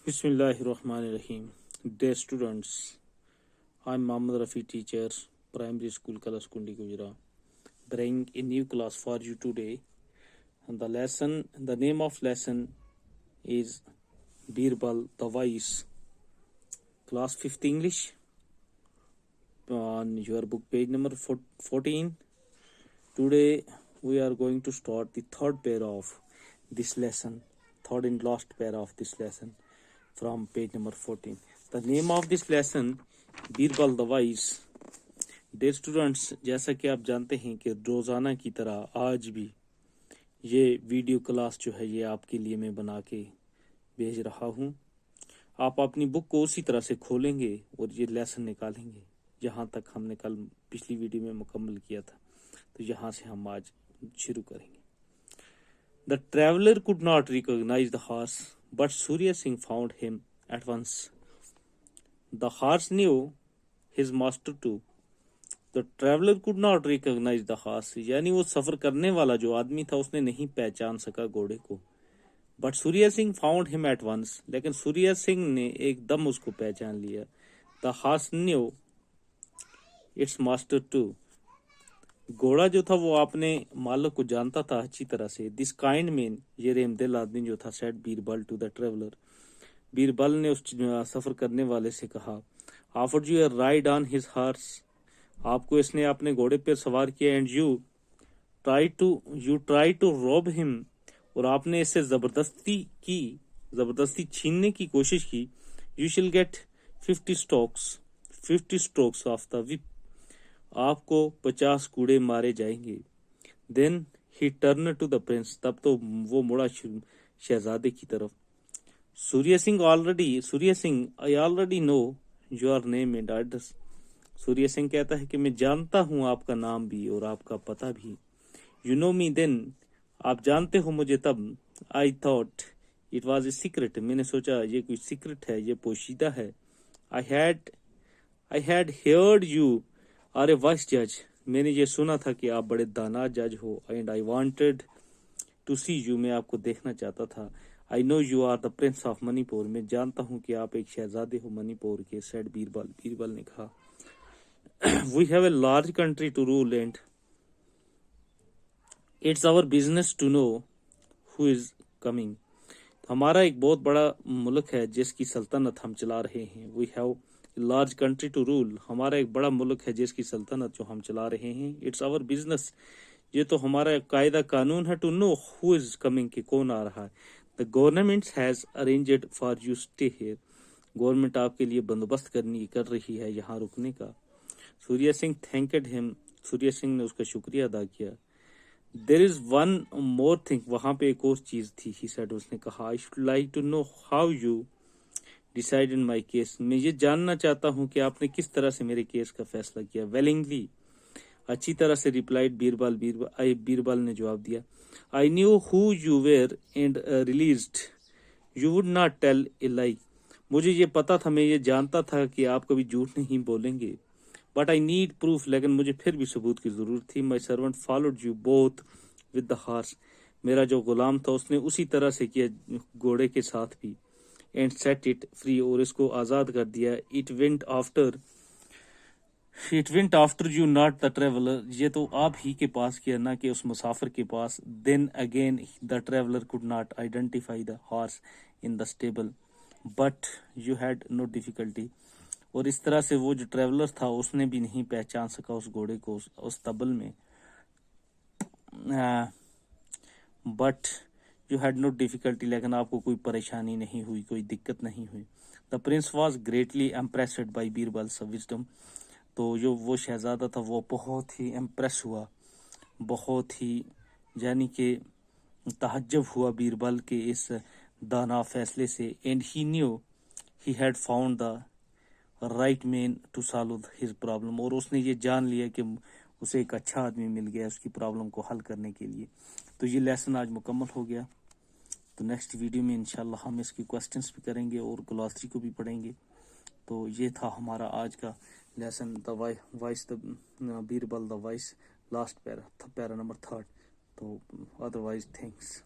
Bismillahirrahmanirrahim. Dear students, I'm Mohammad Rafi, teacher, primary school Kalas Kundi Gujra, bring a new class for you today. And the name of lesson is Birbal the Wise, class 5th English, on your book page number 14. Today we are going to start the third pair of this lesson, third and last pair of this lesson from page number 14. The name of this lesson, Birbal the Wise. Dear students, जैसा कि आप जानते हैं कि रोज़ाना की तरह आज भी ये वीडियो क्लास जो है ये आपके लिए मैं बना के भेज रहा हूँ. आप अपनी बुक को उसी तरह से खोलेंगे और ये लेसन निकालेंगे जहाँ तक हमने कल पिछली वीडियो में मुकम्मल किया था. तो यहाँ से हम आज शुरू करेंगे. The traveler could not recognize the horse, but Surya Singh found him at once. The horse knew his master too. The traveler could not recognize the horse. यानी वो सफर करने वाला जो आदमी था उसने नहीं पहचान सका घोड़े को. But Surya Singh found him at once. लेकिन सूर्या सिंह ने एकदम उसको पहचान लिया. The horse knew its master too. घोड़ा जो था वो अपने मालिक को जानता था अच्छी तरह से. दिस काइंड मैन, ये रहमदिल आदमी जो था, said Birbal to the traveller. Birbal ने उस सफर करने वाले से कहा, offered you a ride on his horse, आपको इसने अपने घोड़े पर सवार किया. And you try to rob him, और आपने इससे जबरदस्ती छीनने की कोशिश की. You shall get 50 strokes of the whip, आपको 50 कूड़े मारे जाएंगे. Then he turn to the prince, तब तो वो मुड़ा शहजादे की तरफ. Surya Singh, I already know your name and address. Surya Singh कहता है कि मैं जानता हूँ आपका नाम भी और आपका पता भी. यू नो मी देन, आप जानते हो मुझे तब. I thought it was a secret, मैंने सोचा ये कोई सीक्रेट है, ये पोशीदा है. I had heard you are a wise जज, मैंने ये सुना था कि आप बड़े दाना जज हो. And I wanted to see you, मैं आपको देखना चाहता था. I know you are the prince of Manipur, मैं जानता हूँ कि आप एक शहजादे हो मणिपुर के. सेड बीरबल ने कहा, we have a large country to rule and it's our business to know who is coming. हमारा एक बहुत बड़ा मुल्क है जिसकी सल्तनत हम चला रहे हैं. We have large country to rule, हमारा एक बड़ा मुल्क है जिसकी सल्तनत जो हम चला रहे हैं. इट्स आवर बिजनेस, ये तो हमारा कायदा कानून है. To know who is coming, कि कौन आ रहा है. The government has arranged for you stay here, government आपके लिए बंदोबस्त कर रही है यहाँ रुकने का. सूर्य सिंह थैंक्ड हिम, सूर्य सिंह ने उसका शुक्रिया अदा किया. There is one more thing, वहां पे एक और चीज थी. ही सेड, उसने कहा, I should like to know how you decide in my case, मैं ये जानना चाहता हूँ कि आपने किस तरह से मेरे केस का फैसला किया. वेलिंगली, अच्छी तरह से रिप्लाइड बीरबल ने जवाब दिया. I knew who you were and realised you would not tell a lie, मुझे ये पता था, मैं ये जानता था कि आप कभी झूठ नहीं बोलेंगे. बट आई नीड प्रूफ, लेकिन मुझे फिर भी सबूत की जरूरत थी. My servant followed you both with the horse, मेरा जो गुलाम था उसने उसी तरह से किया घोड़े के साथ भी. एंड सेट इट फ्री, और इसको आजाद कर दिया. It went after you not the traveller, ये तो आप ही के पास किया, ना कि उस मुसाफिर के पास. Then again the traveller could not identify the horse in the stable, but you had no difficulty, और इस तरह से वो जो ट्रेवलर था उसने भी नहीं पहचान सका उस घोड़े को उस तबल में. But you had no difficulty, लेकिन आपको कोई परेशानी नहीं हुई, कोई दिक्कत नहीं हुई. The Prince was greatly impressed by Birbal's wisdom, तो जो वो शहजादा था वो बहुत ही इम्प्रेस हुआ, बहुत ही यानी कि तहज्जुब हुआ बीरबल के इस दाना फैसले से. And he knew he had found the right man to solve his problem, और उसने ये जान लिया कि उसे एक अच्छा आदमी मिल गया उसकी प्रॉब्लम को हल करने के लिए. तो ये लेसन आज मुकम्मल हो गया. तो नेक्स्ट वीडियो में इंशाल्लाह हम इसकी क्वेश्चंस भी करेंगे और ग्लॉसरी को भी पढ़ेंगे. तो ये था हमारा आज का lesson, the vice the Birbal the vice, last para number 3. तो अदरवाइज थैंक्स.